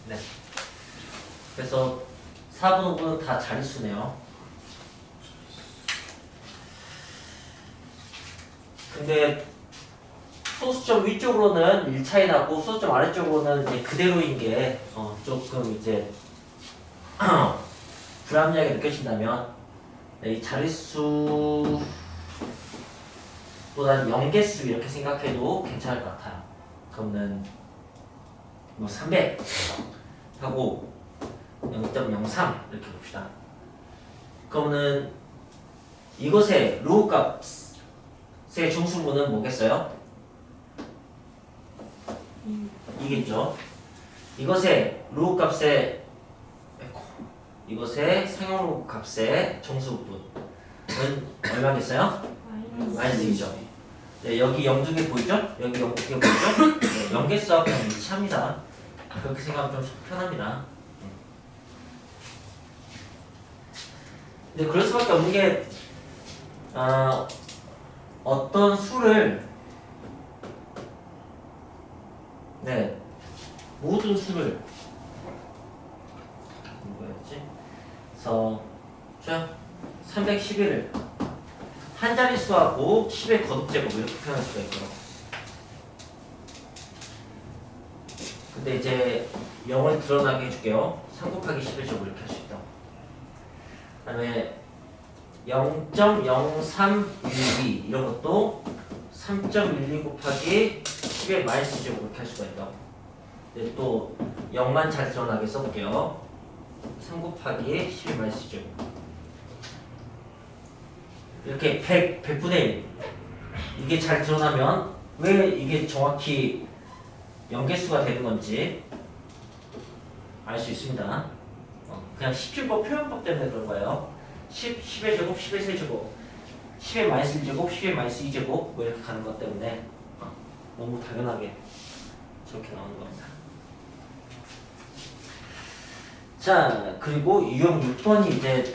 네. 그래서 4번, 5번 다 자릿수네요. 근데 소수점 위쪽으로는 1차이 나고 소수점 아래쪽으로는 이제 그대로인 게 조금 이제 불합리하게 느껴진다면 이 자릿수보다는 영개수 이렇게 생각해도 괜찮을 것 같아요. 그러면 뭐 300 하고 0.03 이렇게 봅시다. 그러면은 이것의 로우 값의 중수분은 뭐겠어요? 이겠죠. 이것의 로우 값의 상용 값의 정수분은 얼마겠어요? 마이너스 2죠. 네, 여기 0두개 보이죠? 여기 0두개 보이죠? 네, 연계수하고 그냥 일치합니다. 그렇게 생각하면 좀 편합니다. 근데 그럴 수밖에 없는 게 어떤 수를 모든 수를 뭐였지? 그래서 311을 한 자리 수하고 10의 거듭제곱 이렇게 표현할 수가 있고요. 근데 이제 0을 드러나게 해줄게요. 3 곱하기 10의 제곱 이렇게 할 수 있다. 그 다음에 0.0312 이런 것도 3.12 곱하기 10의 마이너스 제곱 이렇게 할 수가 있다. 네, 또 0만 잘 드러나게 써볼게요. 3 곱하기 10의 마이너스 제곱 이렇게 100분의 1 이게 잘 드러나면 왜 이게 정확히 연계수가 되는 건지 알 수 있습니다. 그냥 17법 표현법 때문에 그런 거예요. 10의 제곱, 10의 세제곱, 10의 마이너스 1제곱, 10의 마이너스 2제곱 뭐 이렇게 가는 것 때문에 너무 당연하게 저렇게 나오는 겁니다. 자, 그리고 유형 6번이 이제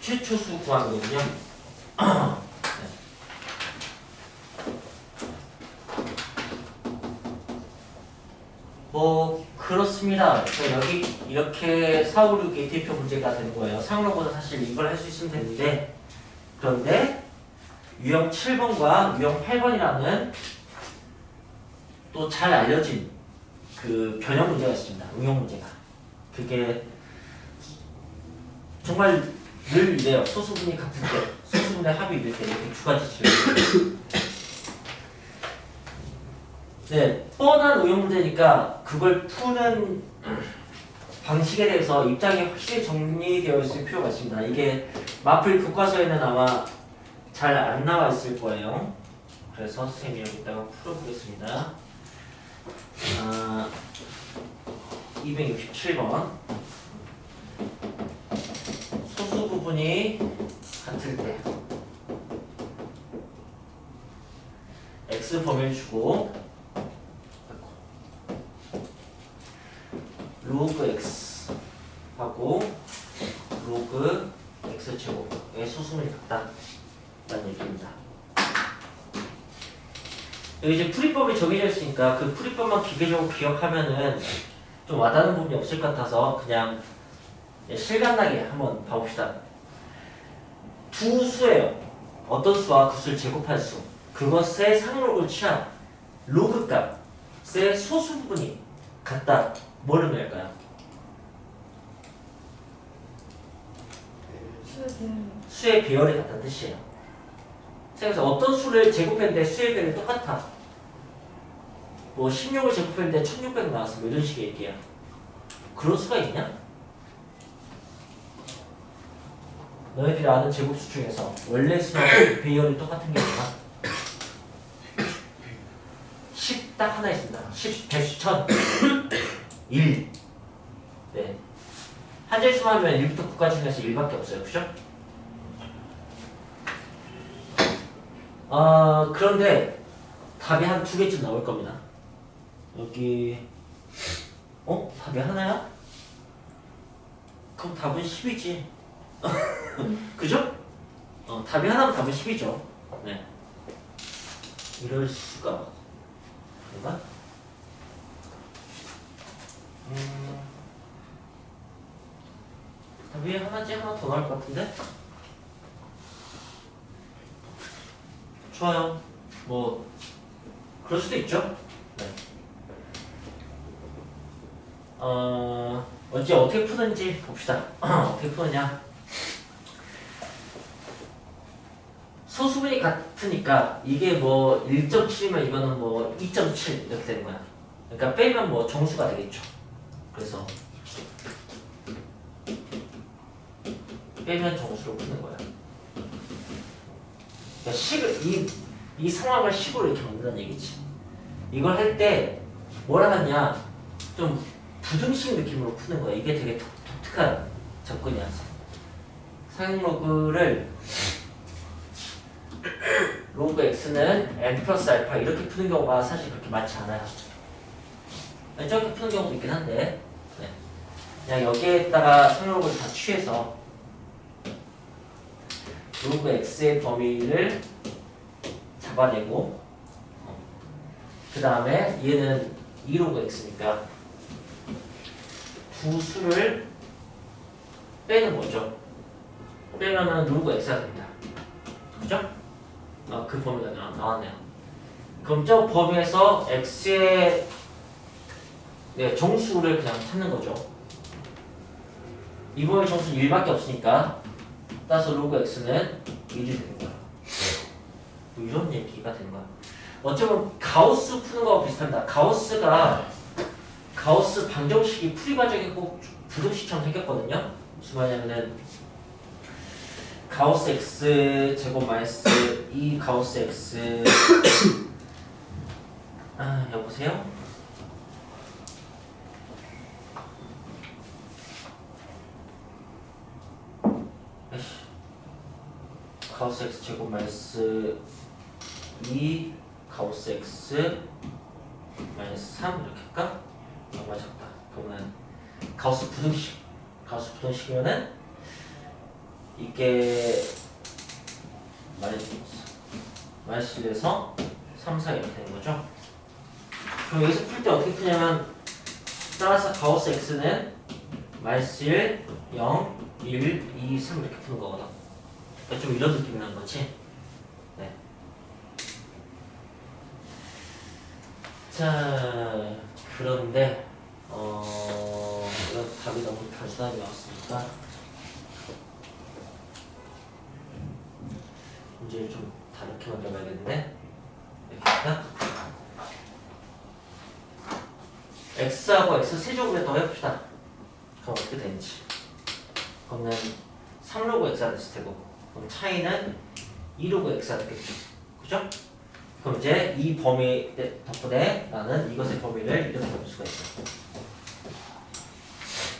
최초수 구하는 거군요. 뭐 그렇습니다. 여기 이렇게 4, 5, 6의 대표 문제가 되는 거예요. 상으로보다 사실 이걸 할 수 있으면 되는데 그런데 유형 7번과 유형 8번이라는 또 잘 알려진 그 변형 문제가 있습니다. 응용 문제가. 그게 정말 늘 이래요. 소수분이 같을 때, 소수분의 합이 이럴 때 이렇게 두 가지 질문. 네, 뻔한 응용 문제니까 그걸 푸는 방식에 대해서 입장이 확실히 정리되어 있을 필요가 있습니다. 이게 마플 교과서에는 아마 잘 안 나와 있을 거예요. 그래서 선생님이 여기다가 풀어보겠습니다. 267번 소수 부분이 같을 때 x 범위를 주고 로그 x 하고 로그 x 제곱의 소수분이 같다라는 얘기입니다. 여기 이제 풀이법이 정해져 있으니까 그 풀이법만 기계적으로 기억하면은 좀 와닿는 부분이 없을 것 같아서 그냥 실감나게 한번 봐봅시다. 두 수예요. 어떤 수와 그 수를 제곱한 수. 그것의 상록을 취한 로그 값의 소수 부분이 같다. 뭘 의미할까요? 수의 배열이 같다는 뜻이에요. 그래서 어떤 수를 제곱했는데 수의 배열이 똑같아. 뭐 16을 제곱했는데 1600 나왔어. 뭐 이런 식의 얘기야. 그런 수가 있냐? 너희들이 아는 제곱수 중에서 원래 수하고 배열이 똑같은 게 있나? 10 딱 하나 있습니다. 10, 100, 1000 1 네. 한 자릿수 하면 1부터 9까지 중에서 1밖에 없어요. 그죠? 그런데 답이 한 두 개쯤 나올 겁니다. 여기 답이 하나야? 그럼 답은 10이지. 그죠? 답이 하나면 답은 10이죠. 네. 이럴 수가. 그런가? 위에 하나지 하나 더 나올 것 같은데? 좋아요. 뭐 그럴 수도 있죠. 네. 언제 어떻게 푸는지 봅시다. 어떻게 푸느냐. 소수분이 같으니까 이게 뭐 1.7이면 이거는 뭐 2.7 이렇게 되는 거야. 그러니까 빼면 뭐 정수가 되겠죠. 그래서 빼면 정수로 푸는 거야. 그러니까 식을 이 상황을 식으로 이렇게 만든다는 얘기지. 이걸 할 때 뭐라 하냐, 좀 부등식 느낌으로 푸는 거야. 이게 되게 독특한 접근이야. 사용로그를 로그 x는 n 플러스 알파 이렇게 푸는 경우가 사실 그렇게 많지 않아요. 저렇게 푸는 경우도 있긴 한데, 네. 그냥 여기에다가 사용로그를 다 취해서 로그 x의 범위를 잡아내고, 그 다음에 얘는 2로그 x니까 두 수를 빼는 거죠. 빼면은 로그 x가 됩니다. 그죠? 그 범위가 나왔네요. 그럼 저 범위에서 x의 정수를 그냥 찾는 거죠. 이 범위 정수는 1밖에 없으니까 따라서 로그 x는 1이 되는 거야. 뭐 이런 얘기가 되는 거야. 어쩌면 가우스 푸는 거하고 비슷합니다. 가우스 방정식이 풀이 과정이 꼭 부등식처럼 생겼거든요. 무슨 말이냐면은 가우스 x 제곱 마이너스 2 가우스 x 여보세요? 가우스 x 제곱 마이너스 2 가우스 x 마이너스 3 이렇게 할까? 맞았다. 그러면 가우스 부등식이면은 이게 마이너스 1에서 3, 4 이렇게 되는 거죠. 그럼 여기서 풀 때 어떻게 푸냐면 따라서 가우스 x는 마이너스 1, 0, 1, 2, 3 이렇게 푸는 거거든. 그러니까 좀 이런 느낌이 나는 거지. 네. 자, 그런데 이런 답이 너무 단순하게 나왔으니까 문제를 좀 다르게 만들어야겠는데, 이렇게 할까? x하고 x 세제곱에 더 해봅시다. 그럼 어떻게 되는지. 그러면 3로그 x가 됐을 테고, 그럼 차이는 2로그 x가 되겠죠. 그죠? 그럼 이제 이 범위 덕분에 나는 이것의 범위를 이렇게 볼 수가 있어요.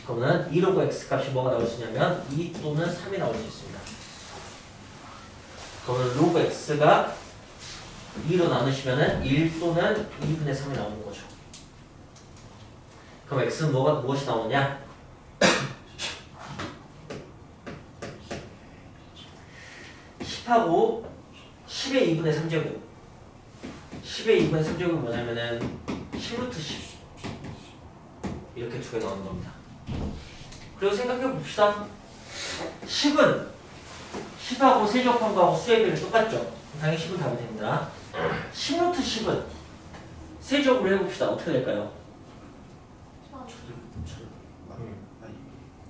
그러면 2로그 x 값이 뭐가 나올 수 있냐면 2 또는 3이 나올 수 있습니다. 그러면 로그 x가 2로 나누시면은 1 또는 2분의 3이 나오는 거죠. 그럼 x는 무엇이 나오냐? 10하고 10의 2분의 3제곱. 10의 2분의 3제곱이 뭐냐면은 10루트 10. 이렇게 두 개 나오는 겁니다. 그리고 생각해 봅시다. 10은 10하고 세제곱한 거하고 수의 비율이 똑같죠? 당연히 10은 답이 됩니다. 10루트 10은 세제곱을 해봅시다. 어떻게 될까요?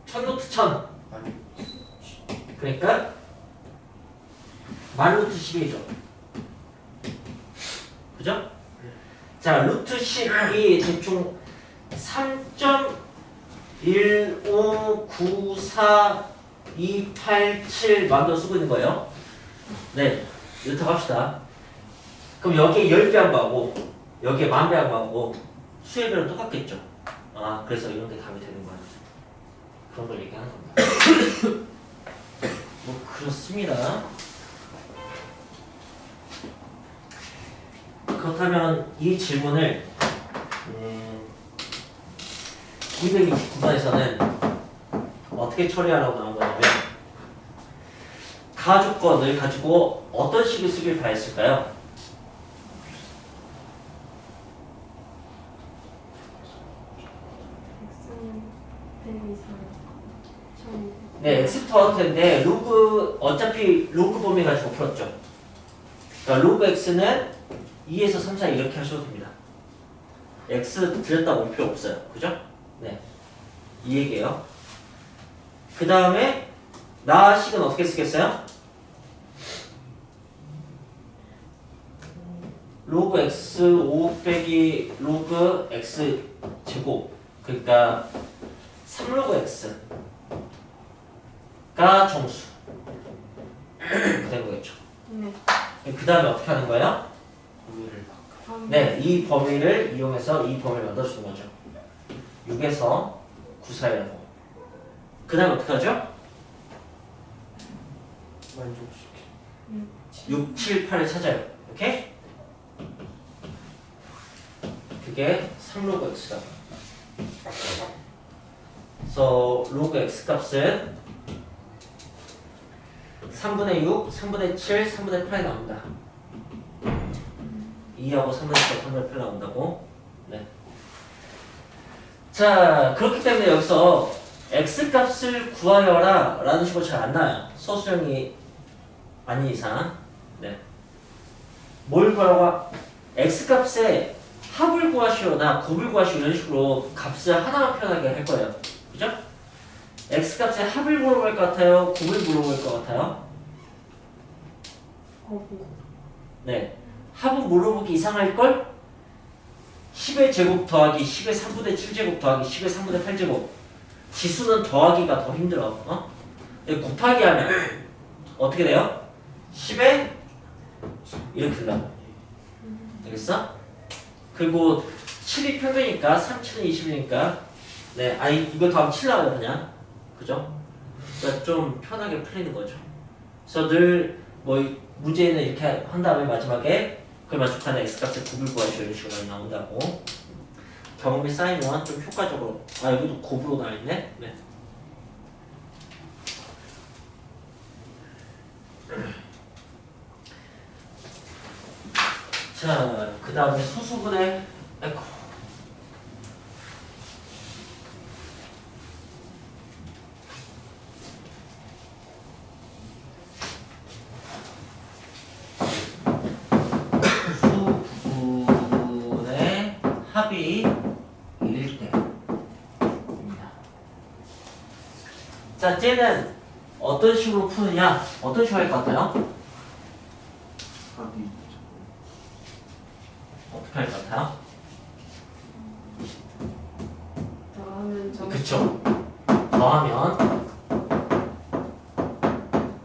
1000루트 1000. 그러니까 만루트 10이죠. 그죠? 자, 루트 10이 대충 3.1594287 만들어 쓰고 있는 거예요. 네, 이렇게 합시다. 그럼 여기에 10배 한 거하고 여기에 10,000배 한 거하고 수의 비율은 똑같겠죠. 그래서 이런 게 답이 되는 거야. 그런 걸 얘기하는 겁니다. 뭐 그렇습니다. 그렇다면 이 질문을 229번에서는 어떻게 처리하라고 나온 거냐면 가조건을 가지고 어떤 식을 쓰길 바랬을까요? 네, x부터 와도 되는데 로그 어차피 로그 범위 가지고 풀었죠. 그러니까 로그 x는 2에서 3, 4 이렇게 하셔도 됩니다. x 들였다 올 필요 없어요. 그죠? 네, 이 얘기예요. 그 다음에 나식은 어떻게 쓰겠어요? 로그 x 5 빼기 로그 x 제곱, 그러니까 3로그 x가 정수 되는 거겠죠. 네. 그 다음에 어떻게 하는 거예요? 네, 이 범위를 이용해서 이 범위를 만들어주는 거죠. 6에서 9 사이라고. 그 다음에 어떻게 하죠? 만족시키. 6, 7, 8을 찾아요. 오케이? 그게 3로그 x다. 그래서 로그 x 값은 3분의 6, 3분의 7, 3분의 8이 나옵니다. 2하고 3분의 7, 3분의 8 나온다고. 네. 자, 그렇기 때문에 여기서 x 값을 구하여라 라는 식으로 잘 안 나와요. 소수령이 아닌 이상. 네. 뭘 구하라고? x 값에 합을 구하시오나 곱을 구하시오 이런 식으로 값을 하나만 표현하게 할 거예요. 그죠? x 값에 합을 물어볼 것 같아요? 곱을 물어볼 것 같아요? 네. 합은 물어보기 이상할걸? 10의 제곱 더하기 10의 3분의 7제곱 더하기 10의 3분의 8제곱. 지수는 더하기가 더 힘들어. 어? 곱하기 하면 어떻게 돼요? 10에 이렇게 된다고. 알겠어? 그리고 7이 평균이니까 3, 7은 20이니까 네, 아니 이거 더하면 7 나와요 그냥. 그죠? 그러니까 좀 편하게 풀리는 거죠. 그래서 늘 뭐 문제는 이렇게 한 다음에 마지막에 그걸 만족하는 x값의 곱을 구하시오 이런 식으로 많이 나온다고. 경험이 쌓이면 좀 효과적으로. 아 여기도 곱으로 나와있네. 네. 자, 그 다음에 소수분의 에코. 수분의 합이 1일 때입니다. 자, 쟤는 어떤 식으로 푸느냐? 어떤 식으로 할 것 같아요? 합이 어떻게 할 것 같아요? 더하면 점. 그쵸. 더하면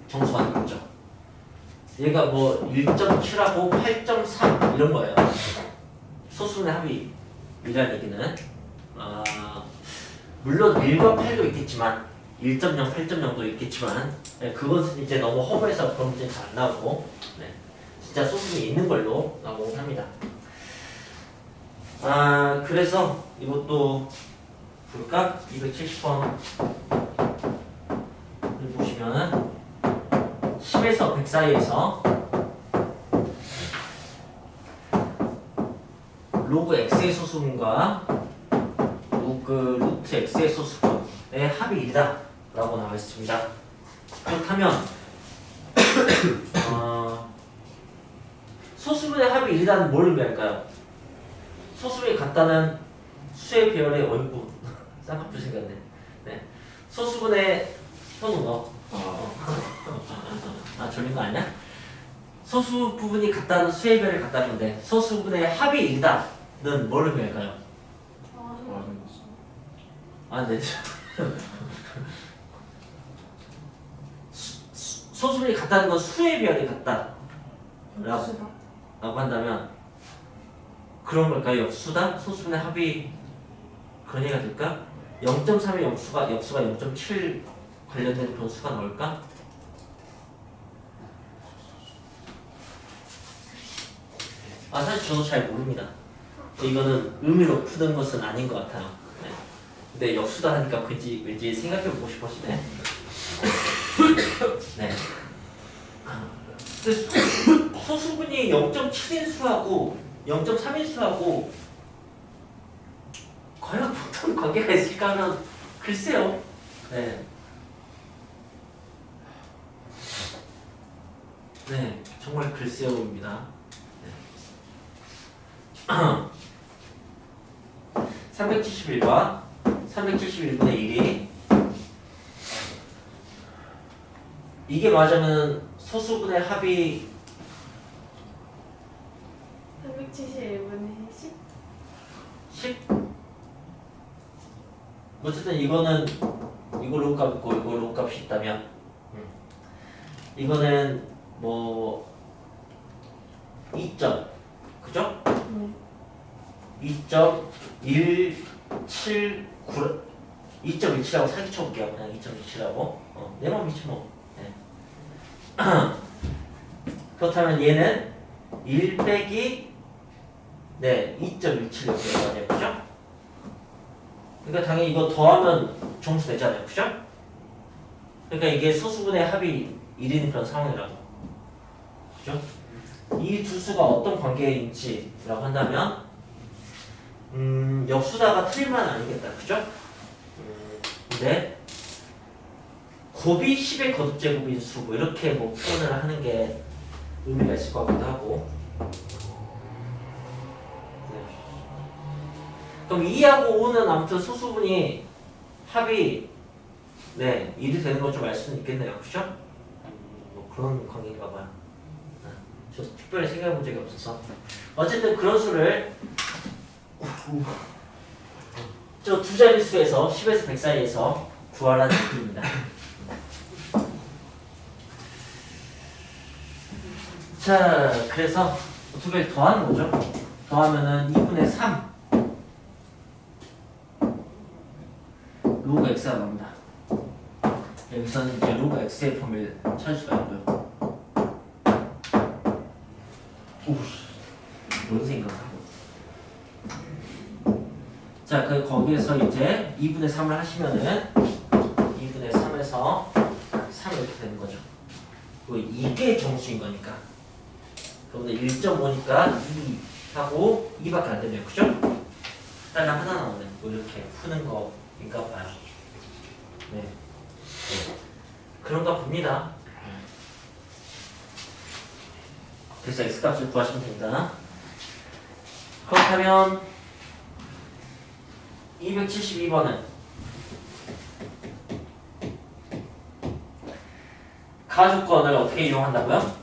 정수가 되겠죠. 얘가 뭐 1.7하고 8.3 이런 거예요. 소수분의 합이 이란 얘기는. 물론 1과 8도 있겠지만 1.0, 8.0도 있겠지만 네, 그것은 이제 너무 허무해서 그런 문제는 잘 안 나오고 네, 진짜 소수분이 있는 걸로 나오긴 합니다. 그래서 이것도 볼까? 270번을 보시면은 10에서 100 사이에서 로그 x의 소수분과 로그 루트 x의 소수분의 합이 1이다 라고 나와 있습니다. 그렇다면 소수분의 합이 1이라는 뭘 의미할까요? 소수분이 같다는 수의 배열의 어이구 쌍꺼풀 생겼네. 네. 소수분의 현우 너. 졸린 거 아니야? 소수 부분이 같다는 수의 배열이 같다는 건데 소수분의 합이 1이다는 뭘 의미할까요? 네. 소수분이 같다는 건 수의 배열이 같다 라고 한다면 그런 걸까요? 역수다? 소수분의 합이 그런 얘기가 될까? 0.3의 역수가 0.7 관련된 그런 수가 나올까? 사실 저도 잘 모릅니다. 이거는 의미로 푸는 것은 아닌 것 같아요. 네. 근데 역수다 하니까 왠지 생각해보고 싶어지네. 네. 근데 소수분이 0.7인 수하고 0.3인 수하고 과연 어떤 관계가 있을까 하면 글쎄요. 네. 네, 정말 글쎄요입니다. 네. 371번 371분의 1이 이게 맞으면 소수분의 합이 371분의 10? 10? 어쨌든 이거는 이거 로우값 있고 이거 로우값이 있다면 이거는 뭐 2점 그죠? 네. 2.179 2.17하고 사기 쳐볼게요. 그냥 2.17하고 내 맘이지 뭐. 네. 그렇다면 얘는 1 빼기 2.17 이렇게 되잖아요. 그죠? 그러니까 당연히 이거 더하면 정수 되잖아요. 그죠? 그러니까 이게 소수분의 합이 1인 그런 상황이라고. 그죠? 이 두 수가 어떤 관계인지라고 한다면 역수다가 틀릴만 아니겠다. 그죠? 근데 곱이 10의 거듭제곱인 수 뭐 이렇게 뭐 표현을 하는 게 의미가 있을 것 같기도 하고. 네. 그럼 2하고 5는 아무튼 소수분이 합이 1이 되는 걸 좀 알 수는 있겠네요. 그죠? 뭐 그런 관계인가 봐요. 저 특별히 생각해 본 적이 없어서. 어쨌든 그런 수를 저 두 자릿수에서 10에서 100 사이에서 구하라는 얘기입니다. 자, 그래서 두 개를 더하는 거죠. 더하면은 2분의 3 로그 x가 나옵니다. 여기서는 이제 로그 x의 범위를 찾을 수가 있고요. 오우씨, 뭔 생각하고. 자, 거기에서 이제 2분의 3을 하시면은 2분의 3에서 3 이렇게 되는 거죠. 그리고 이게 정수인 거니까. 그러면 1.5니까 2 하고 2밖에 안 되네요. 그죠? 딸랑 하나 나오네. 뭐 이렇게 푸는 거인가 봐요. 네. 그런가 봅니다. 그래서 x값을 구하시면 됩니다. 그렇다면 272번은 가주권을 어떻게 이용한다고요?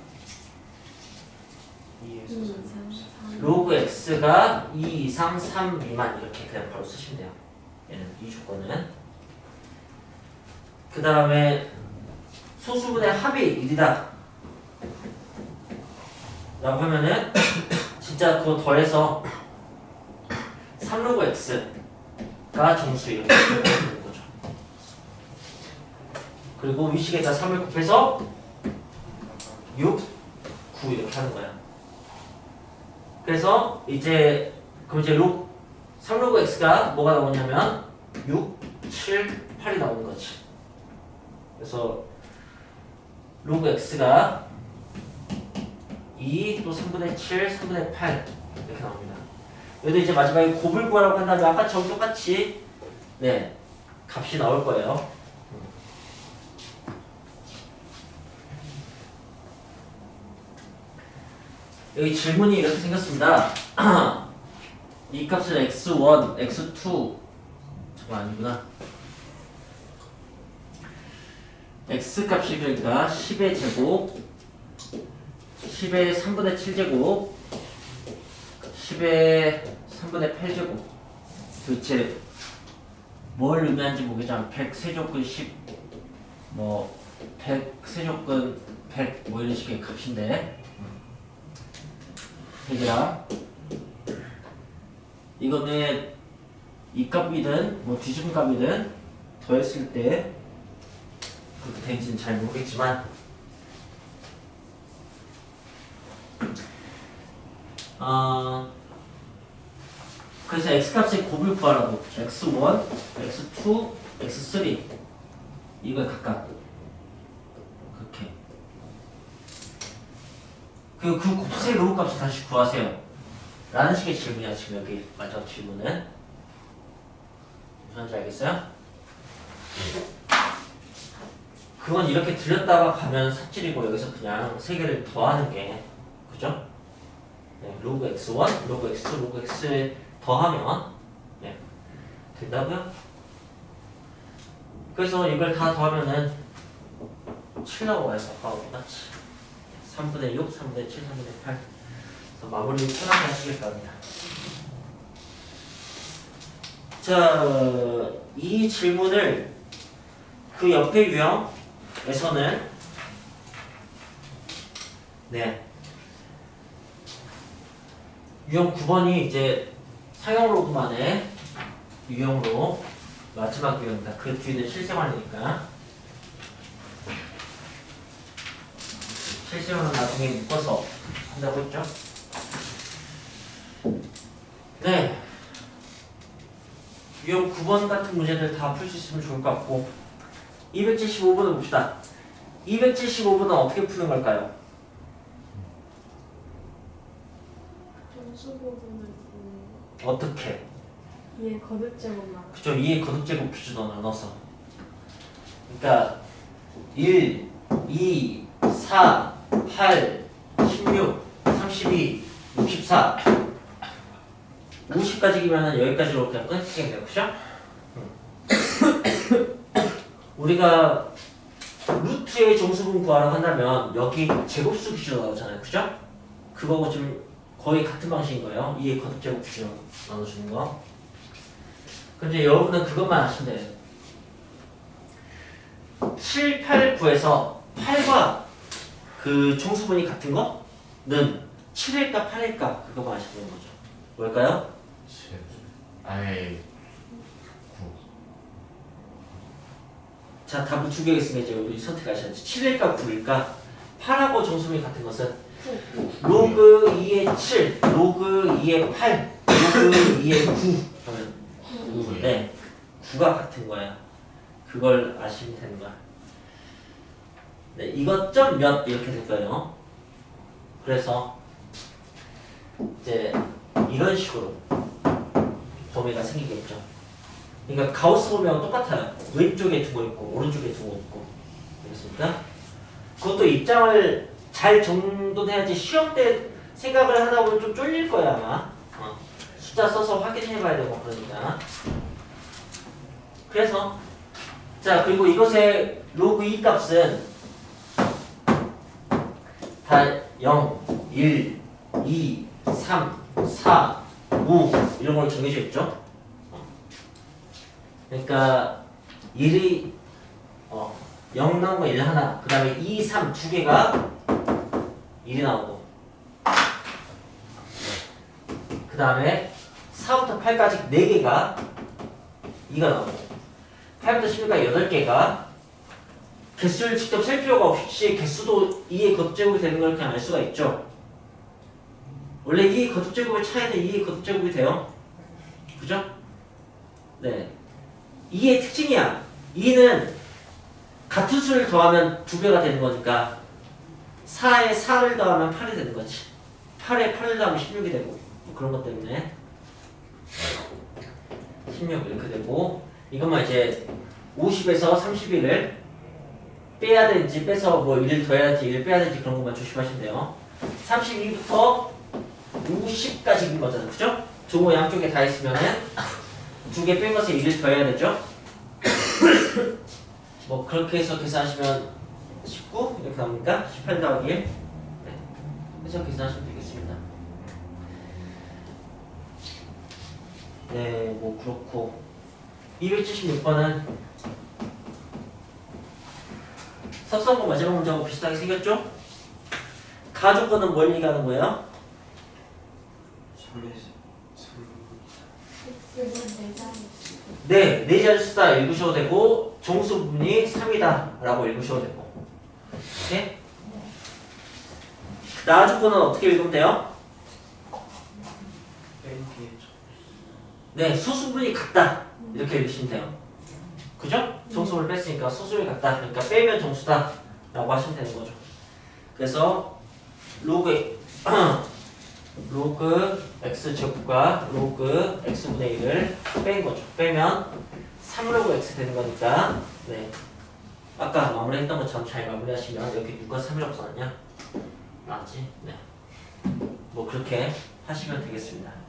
2, 3, 4. 로그 x가 2 이상 3 미만 이렇게 그냥 바로 쓰시면 돼요. 얘는 이 조건은. 그 다음에 소수분의 합이 1이다 라고 하면은 진짜 그거 더해서 3로그 x가 정수 이렇게 되는 거죠. 그리고 위식에다 3을 곱해서 6, 9 이렇게 하는 거야. 그래서 이제 그럼 이제 3로그 x가 뭐가 나오냐면 6, 7, 8이 나오는 거지. 그래서 로그 x가 2, 또 3분의 7, 3분의 8 이렇게 나옵니다. 여기도 이제 마지막에 곱을 구하라고 한다면 아까처럼 똑같이 값이 나올 거예요. 여기 질문이 이렇게 생겼습니다. 이 값을 x1, x2 저거 아니구나. x값이 그러니까 10의 제곱 10의 3분의 7제곱 10의 3분의 8제곱 도대체 뭘 의미하는지 모르겠지만 100세조근 10 뭐 100세조근 100 뭐 이런 식의 값인데 얘들아 이거는 이 값이든 뭐 뒤집은 값이든 더했을 때 그렇게 되는지는 잘 모르겠지만 그래서 x값의 곱을 구하라고 x1, x2, x3 이걸 각각 그렇게 그 곱셈 로우 값을 다시 구하세요 라는 식의 질문이야. 지금 여기 마지막 질문은 무슨 말인지 알겠어요? 그건 이렇게 들렸다가 가면 삽질이고 여기서 그냥 세 개를 더하는 게 그죠? 네, 로그 x1, 로그 x2, 로그 x를 더하면 네, 된다고요? 그래서 이걸 다 더하면은 7 나와요. 아까와 똑같이 3분의 6, 3분의 7, 3분의 8 그래서 마무리를 편하게 하시길 바랍니다. 자, 이 질문을 그 옆에 유형에서는 네 유형 9번이 이제 상형 로그만의 유형으로 마지막 유형입니다. 그 뒤는 실생활이니까 실생활은 나중에 묶어서 한다고 했죠. 네, 유형 9번 같은 문제들 다 풀 수 있으면 좋을 것 같고 275번을 봅시다. 275번은 어떻게 푸는 걸까요? 점수 부분은 어떻게? 얘 거듭 제곱만. 그죠? 2의 거듭제곱 기준으로 나눠서 그러니까 1, 2, 4, 8, 16, 32, 64 50까지면 여기까지로 그냥 끊기겠네요. 그죠? 우리가 루트의 정수분 구하라고 한다면 여기 제곱수 기준으로 나오잖아요. 그죠? 그거하고 좀 거의 같은 방식인 거예요. 2의 거듭제곱 기준으로 나눠주는 거. 근데 여러분은 그것만 아시면 돼요. 7, 8, 9에서 8과 그 총수분이 같은 거는 7일까 8일까 그것만 아시면 되는 거죠. 뭘까요? 7 아예 9 자, 답을 두 개겠으면 이제 우리 선택하셔야지. 7일까 9일까 8하고 정수분이 같은 것은 로그 2의 7, 로그 2의 8, 로그 2의 9 하면 9 네, 9가 같은 거야. 그걸 아시면 되는 거야. 네, 이것 점 몇 이렇게 될 거예요. 그래서 이제 이런 식으로 범위가 생기겠죠. 그러니까 가우스 범위하고 똑같아요. 왼쪽에 두고 있고 오른쪽에 두고 있고. 알겠습니까? 그것도 입장을 잘 정돈해야지 시험 때 생각을 하다 보면 좀 쫄릴 거야 아마. 숫자 써서 확인해 봐야 되고 그러니까. 그래서 자, 그리고 이것의 로그 2 값은 다 0, 1, 2, 3, 4, 5 이런 걸로 정해져 있죠. 그러니까 1이 0 나온 거 1 하나, 그 다음에 2, 3 두 개가 1이 나오고, 그 다음에 4부터 8까지 4개가 2가 나오고, 8부터 10까지 8개가 개수를 직접 셀 필요가 없이 개수도 2의 거듭제곱이 되는 걸 그냥 알 수가 있죠. 원래 2의 거듭제곱의 차이는 2의 거듭제곱이 돼요. 그죠? 네. 2의 특징이야. 2는 같은 수를 더하면 2배가 되는 거니까 4에 4를 더하면 8이 되는 거지. 8에 8을 더하면 16이 되고 뭐 그런 것 때문에 16 이렇게 되고, 이것만 이제 50에서 31을 빼야 되는지 빼서 뭐 1을 더해야 되는지 1을 빼야 되는지 그런 것만 조심하시면 돼요. 32부터 50까지인 거잖아요. 그죠? 두모 양쪽에 다 있으면은 두 개 뺀 것에 1을 더해야 되죠. 뭐 그렇게 해서 계산하시면 19 이렇게 나옵니까? 18 더하기 1. 네. 해서 계산하시면 되겠습니다. 네, 뭐 그렇고 276번은 석성고 마지막 문제하고 비슷하게 생겼죠? 가족권은 뭘 얘기하는 거예요? 네, 네 자릿수다 읽으셔도 되고 정수 부분이 3이다 라고 읽으셔도 되고. 네? 나주권은 어떻게 읽으면 돼요? 네, 소수분이 같다 이렇게 읽으시면 돼요. 그죠? 정수를 뺐으니까 소수분이 같다. 그러니까 빼면 정수다 라고 하시면 되는 거죠. 그래서 로그 x제곱과 로그 x분의 1을 뺀 거죠. 빼면 3로그 x 되는 거니까, 네, 아까 마무리했던 것처럼 잘 마무리하시면 여기 누가 3이라고 써놨냐? 나지? 네. 뭐 그렇게 하시면 되겠습니다.